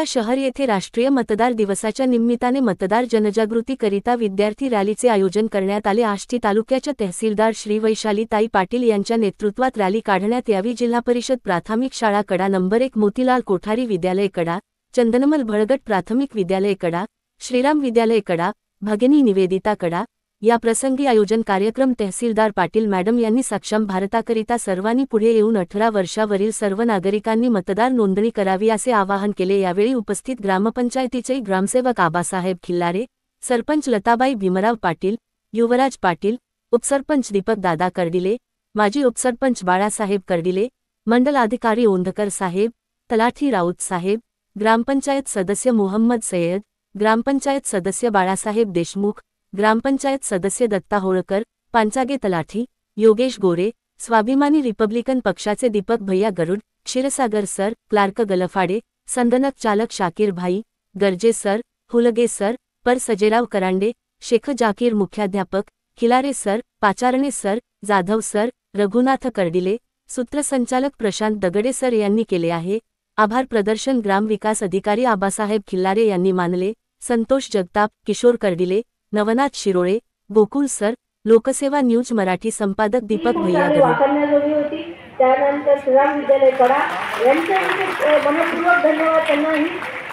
शहर येथे राष्ट्रीय मतदार दिवसाच्या निमित्ताने मतदार जनजागृतीकरिता विद्यार्थी रॅलीचे आयोजन करण्यात आले। आष्टी तालुक्याच्या तहसीलदार श्री वैशालीताई पाटील यांच्या नेतृत्वात रॅली काढण्यात यावी। जिल्हा परिषद प्राथमिक शाळा कडा नंबर 1, मोतीलाल कोठारी विद्यालय कडा, चंदनमल भळगट प्राथमिक विद्यालय कडा, श्रीराम विद्यालय कडा, भगिनी निवेदिता कडा या प्रसंगी आयोजन कार्यक्रम तहसीलदार पाटील मॅडम यांनी सक्षम भारताकरिता सर्वांनी पुढे येऊन 18 वर्षावरील सर्व नागरिकांनी मतदार नोंदणी करावी असे आवाहन केले। यावेळी उपस्थित ग्रामपंचायतीचे ग्रामसेवक आबासाहेब खिल्लारे, सरपंच लताबाई भीमराव पाटील, युवराज पाटील, उपसरपंच दीपक दादा कर्डिले, माजी उपसरपंच बाळासाहेब कर्डिले, मंडल अधिकारी ओंधकर साहेब, तलाठी राऊत साहेब, ग्रामपंचायत सदस्य मोहम्मद सय्यद, ग्रामपंचायत सदस्य बाळासाहेब देशमुख, ग्रामपंचायत सदस्य दत्ता होळकर, पांचागे तलाठी योगेश गोरे, स्वाभिमानी रिपब्लिकन पक्षाचे दीपक भैया गरुड, क्षीरसागर सर, क्लार्क गलफाडे, संगणक चालक शाकीर भाई, गर्जे सर, हुलगे सर, पर सजेराव करांडे, शेख जाकीर मुख्याध्यापक, Khilare sir, Pacharne sir, Jadhav sir, Raghunath Kardile, सूत्रसंचालक प्रशांत दगडे सर यांनी केले आहे। आभार प्रदर्शन ग्राम विकास अधिकारी आबासाहेब खिल्लारे यांनी मानले। संतोष जगताप, किशोर कर्डिले, नवनाथ शिरोळे, गोकुल सर, लोकसेवा न्यूज मराठी संपादक दीपक भैया होती। त्यानंतर श्रीराम विद्यालय कडा यांचे मनपूर्वक धन्यवाद त्यांना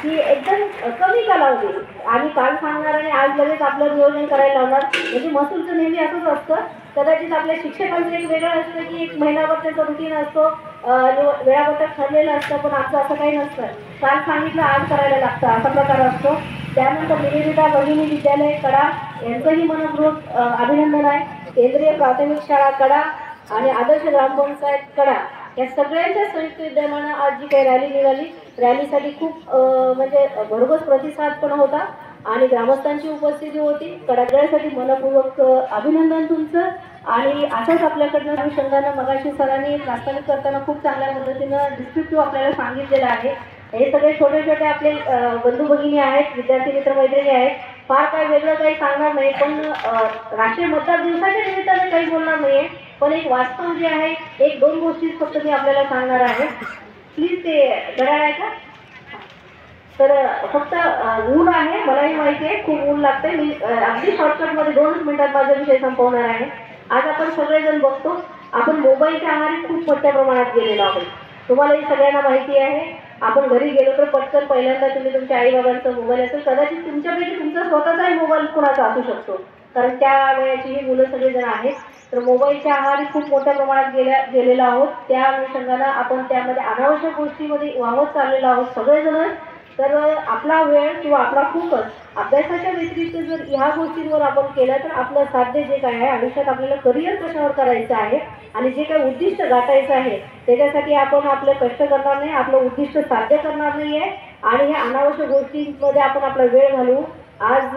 की एकदम कमी कालावधी आणि काल सांगणार आणि आज लगेच आपलं नियोजन करायला लावणार। म्हणजे महसूलचं नेहमी असंच असतं, कदाचित आपल्या शिक्षकांचं एक वेगळं असतं की एक महिनाभर त्याचं रुटीन असतो, वेळापत्रक ठरलेलं असतं, पण आमचं असं काही नसतं। काल सांगितलं आज करायला लागतं असा प्रकार असतो। त्यानंतर निवेदिता भगिनी विद्यालय कडा यांचंही मनपूर्वक अभिनंदन आहे। केंद्रीय प्राथमिक शाळा कडा आणि आदर्श ग्रामपंचायत कडा या सगळ्यांच्या संयुक्त विद्यमानं आज जी काही रॅली निघाली, रॅलीसाठी खूप म्हणजे भरघोस प्रतिसाद पण होता आणि ग्रामस्थांची उपस्थिती होती। कडागळ्यासाठी मनपूर्वक अभिनंदन तुमचं। आणि असंच आपल्याकडनं अनुषंगानं मगाशी सरांनी प्रास्ताविक करताना खूप चांगल्या पद्धतीनं डिस्क्रिप्टिव्ह आपल्याला सांगितलेलं आहे। हे सगळे छोटे छोटे आपले बंधू भगिनी आहेत, विद्यार्थी मित्र मैत्रिणी आहेत। फार काय वेगळं काही सांगणार नाही, पण राष्ट्रीय मतदार दिवसाच्या निमित्ताने काही बोलणार नाहीये, पण एक वास्तव जे आहे, एक दोन गोष्टी फक्त मी आपल्याला सांगणार आहे। प्लीज ते घड्याळ आहे का? तर फक्त ऊन आहे, मलाही माहिती आहे खूप ऊन लागते। मी अगदी शॉर्टकटमध्ये 2 मिनिटात माझा विषय संपवणार आहे। आज आपण सगळेजण बघतो, आपण मोबाईलच्या आहारी खूप मोठ्या प्रमाणात गेलेलो आहोत। तुम्हालाही सगळ्यांना माहिती आहे, आपण घरी गेलो तर पटकन पहिल्यांदा तुम्ही तुमच्या आई बाबांचा मोबाईल असेल, कदाचित तुमच्यापैकी तुमचा स्वतःचाही मोबाईल कुणाचा असू शकतो, कारण त्या वयाची ही मुलं सगळेजण आहेत। तर मोबाईलच्या आहारी खूप मोठ्या प्रमाणात गेलेलो आहोत। त्या अनुषंगानं आपण त्यामध्ये अनावश्यक गोष्टीमध्ये वाहत चाललेलो आहोत सगळेजण। तर आपला वेळ किंवा आपला फोकस अभ्यासाच्या व्यतिरिक्त जर ह्या गोष्टींवर आपण केलं तर आपलं साध्य जे काय आहे आयुष्यात, आपल्याला करिअर कशावर करायचं आहे आणि जे काही उद्दिष्ट गाठायचं आहे त्याच्यासाठी आपण आपलं कष्ट करणार नाही, आपलं उद्दिष्ट साध्य करणार नाही आहे आणि ह्या अनावश्यक गोष्टींमध्ये आपण आपला वेळ घालवू। आज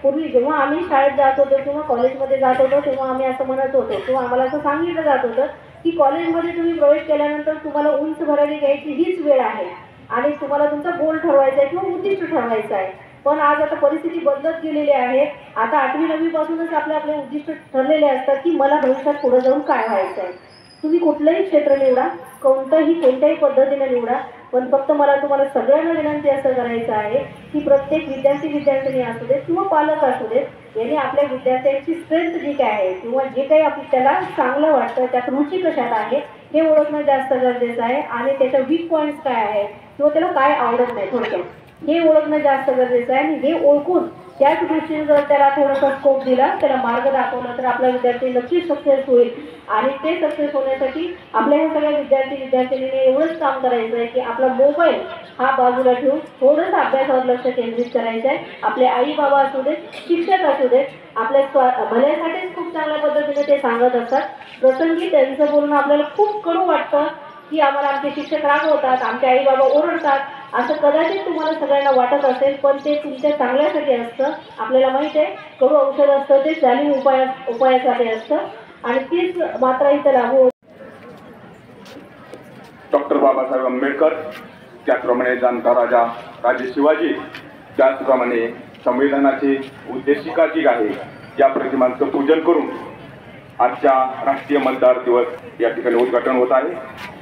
पूर्वी जेव्हा आम्ही शाळेत जात होतो किंवा कॉलेजमध्ये जात होतो तेव्हा आम्ही असं म्हणत होतो किंवा आम्हाला असं सांगितलं जात होतं की कॉलेजमध्ये तुम्ही प्रवेश केल्यानंतर तुम्हाला उंच भरारी घ्यायची हीच वेळ आहे आणि तुम्हाला तुमचा गोल ठरवायचा आहे किंवा उद्दिष्ट ठरवायचं आहे। पण आज आता परिस्थिती बदलत गेलेली आहे। आता 8वी 9वी पासूनच आपले उद्दिष्ट ठरलेले असतात की मला भविष्यात पुढे जाऊन काय व्हायचं आहे। तुम्ही कुठलंही क्षेत्र निवडा, कोणत्याही पद्धतीने निवडा, पण फक्त मला तुम्हाला सगळ्यांना विनंती असं करायचं आहे की प्रत्येक विद्यार्थी असू देत किंवा पालक असू देत, यांनी आपल्या विद्यार्थ्यांची स्ट्रेंथ जी काय आहे किंवा जे काही त्याला चांगलं वाटतं, त्यात रुची कशात आहे हे ओळखणं जास्त गरजेचं आहे आणि त्याच्या वीक पॉईंट्स काय आहे किंवा त्याला काय आवडत नाही थोडक्यात हे ओळखणं जास्त गरजेचं आहे। आणि हे ओळखून त्याच दृष्टीने जर त्याला थोडासा स्कोप दिला, त्याला मार्ग दाखवला तर आपला विद्यार्थी नक्कीच सक्सेस होईल। आणि ते सक्सेस होण्यासाठी आपल्या ह्या सगळ्या विद्यार्थिनीने एवढंच काम करायचं आहे की आपला मोबाईल हा बाजूला ठेवून थोडंसं अभ्यासावर लक्ष केंद्रित करायचं आहे। आपले आई बाबा असू देत, शिक्षक असू देत, आपल्या भल्यासाठीच खूप चांगल्या पद्धतीने ते सांगत असतात। प्रसंगी त्यांचं बोलणं आपल्याला खूप कडू वाटतं की आम्हाला आमचे शिक्षक रागवतात, आमचे आई बाबा ओरडतात, असं कदाचित तुम्हाला सगळ्यांना वाटत असेल, पण ते तुमच्या चांगल्यासाठी असतं। आपल्याला माहिती आहे कडू औषध असतं ते जाणीव उपायासाठी असतं आणि तीच मात्रा इथं लागू। डॉक्टर बाबासाहेब आंबेडकर, त्याचप्रमाणे जाणता राजा राजे शिवाजी, त्याचप्रमाणे संविधानाची उद्देशिका जी आहे या प्रतिमांचं पूजन करून आजच्या राष्ट्रीय मतदार दिवस या ठिकाणी उद्घाटन होत आहे।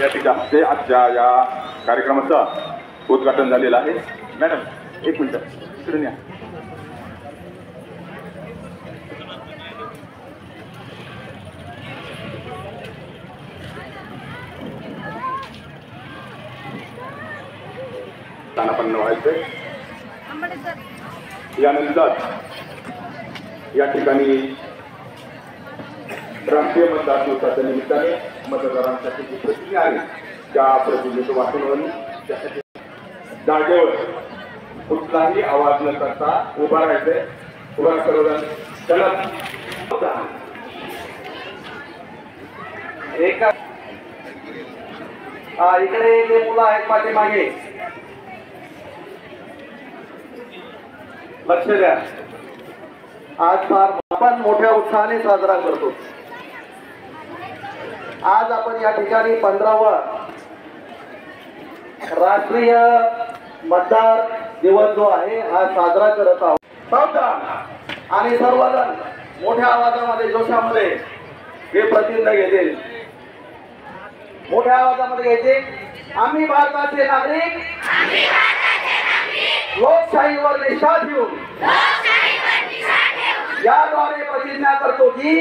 याच्या हस्ते आजच्या या कार्यक्रमाचं उद्घाटन झालेलं आहे. मॅडम एक मिनिट इकडून या. स्थानापन्न व्हायचंय. यानंतर या ठिकाणी राष्ट्रीय मतदार दिवसाच्या निमित्ताने मतदारांसाठी जी प्रतिज्ञा आहे त्या प्रतिज्ञेचं वाचन होईल. त्यासाठी जागेवर कुठलाही आवाज न करता उभा राहायचंय. उभा सर्वजण चला. एका इकडे जे मुलं आहेत पाठीमागे लक्ष द्या. आज फार आपण मोठ्या उत्साहाने साजरा करतो. आज आपण या ठिकाणी 15वा राष्ट्रीय मतदार दिवस जो आहे हा साजरा करत आहोत. सावधान आणि सर्वजण मोठ्या आवाजामध्ये जोशामध्ये हे प्रतिज्ञा घेतील. मोठ्या आवाजामध्ये घ्यायचे. आम्ही भारताचे नागरिक लोकशाहीवर निष्ठा ठेवून याद्वारे प्रतिज्ञा करतो की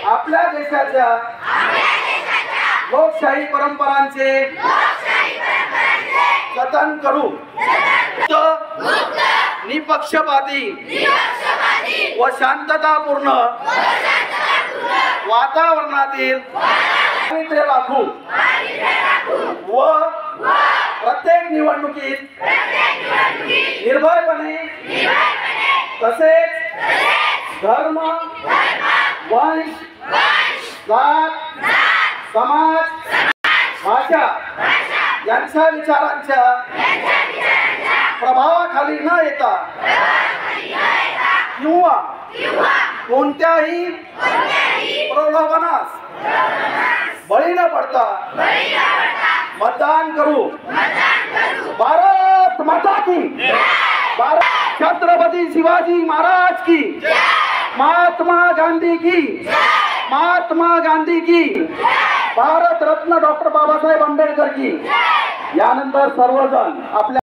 आपल्या देशाच्या लोकशाही परंपरांचे जतन करू. निपक्षपाती व शांततापूर्ण वातावरणातील पावित्र्य राखू व प्रत्येक निवडणुकीत निर्भयपणे तसेच धर्म, वंश, जात, समाज, भाषा यांच्या विचारांच्या प्रभावाखाली न येता किंवा कोणत्याही प्रलोभनास बळी न पडता मतदान करू. भारत माता की, भारत छत्रपती शिवाजी महाराज की, महात्मा गांधी की, महात्मा गांधी की, भारत रत्न डॉक्टर बाबासाहेब आंबेडकर की. यानंतर सर्वजण आपल्या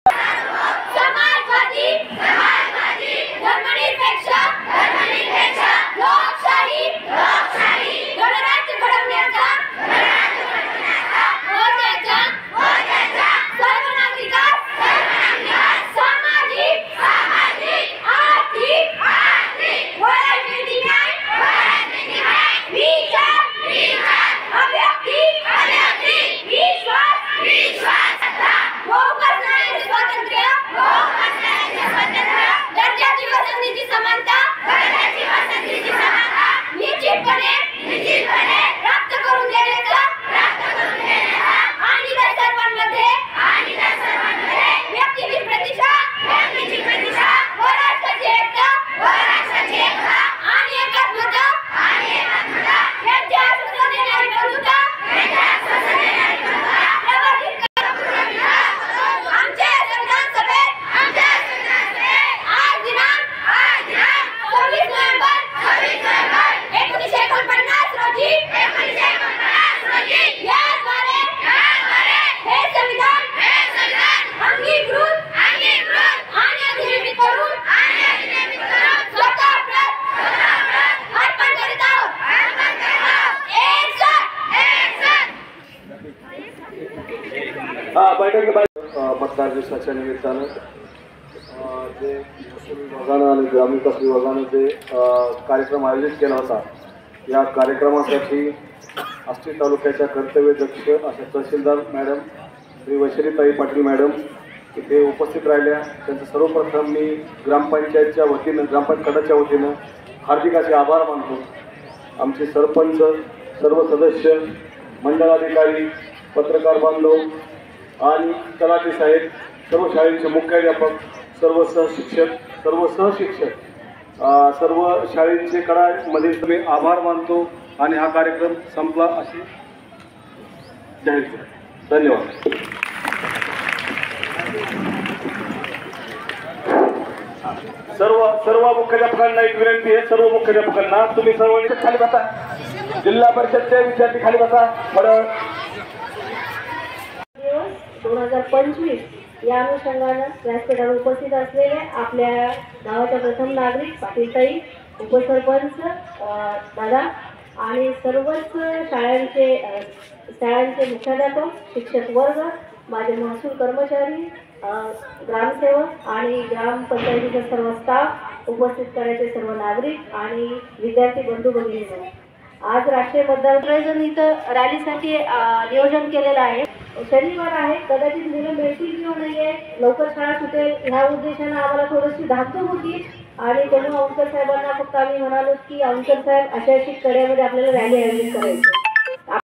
मतदार दिवसाच्या निमित्तानं जे महसूल विभागानं आणि ग्रामीण विकास विभागानं जे कार्यक्रम आयोजित केला होता. या कार्यक्रमासाठी आष्टी तालुक्याच्या कर्तव्यदक्ष अशा तहसीलदार मॅडम श्री वैशालीताई पाटील मॅडम इथे उपस्थित राहिल्या, त्यांचं सर्वप्रथम मी ग्रामपंचायतच्या वतीनं, ग्रामपंचायत गटाच्या वतीनं हार्दिक असे आभार मानतो. आमचे सरपंच, सर्व सदस्य, मंडळाधिकारी, पत्रकार बांधव आणि तलाठी साहेब, सर्व शाळेचे मुख्याध्यापक, सर्व सहशिक्षक, सर्व शाळेचे कडामध्ये मी आभार मानतो आणि हा कार्यक्रम संपला असे जाहीर करतो. धन्यवाद. सर्व मुख्याध्यापकांना एक विनंती आहे. सर्व मुख्याध्यापकांना तुम्ही सर्वांनी खाली बसा. जिल्हा परिषदचे विद्यार्थी खाली बसा. दिवस 2025 या अनुषंगानं व्यासपीठावर उपस्थित असलेले आपल्या गावाच्या प्रथम नागरिक पाटीलताई, उपसरपंच दादा आणि सर्वच शाळांचे मुख्याध्यापक, शिक्षक वर्ग, माझे महसूल कर्मचारी, ग्रामसेवक आणि ग्रामपंचायतीचा सर्व स्टाफ, उपस्थित करायचे सर्व नागरिक आणि विद्यार्थी बंधू भगिनींनो, आज राष्ट्रीय मतदार इथं रॅलीसाठी नियोजन केलेलं आहे. शनिवार आहे, कदाचित मुलं मिळतील किंवा नाही आहे, लवकर शाळा सुटेल ह्या उद्देशानं आम्हाला थोडीशी धाकधूक होती आणि तेव्हा औंकर साहेबांना फक्त आम्ही म्हणालो की औंकर साहेब अशा कड्यामध्ये आपल्याला रॅली आयोजित करायची.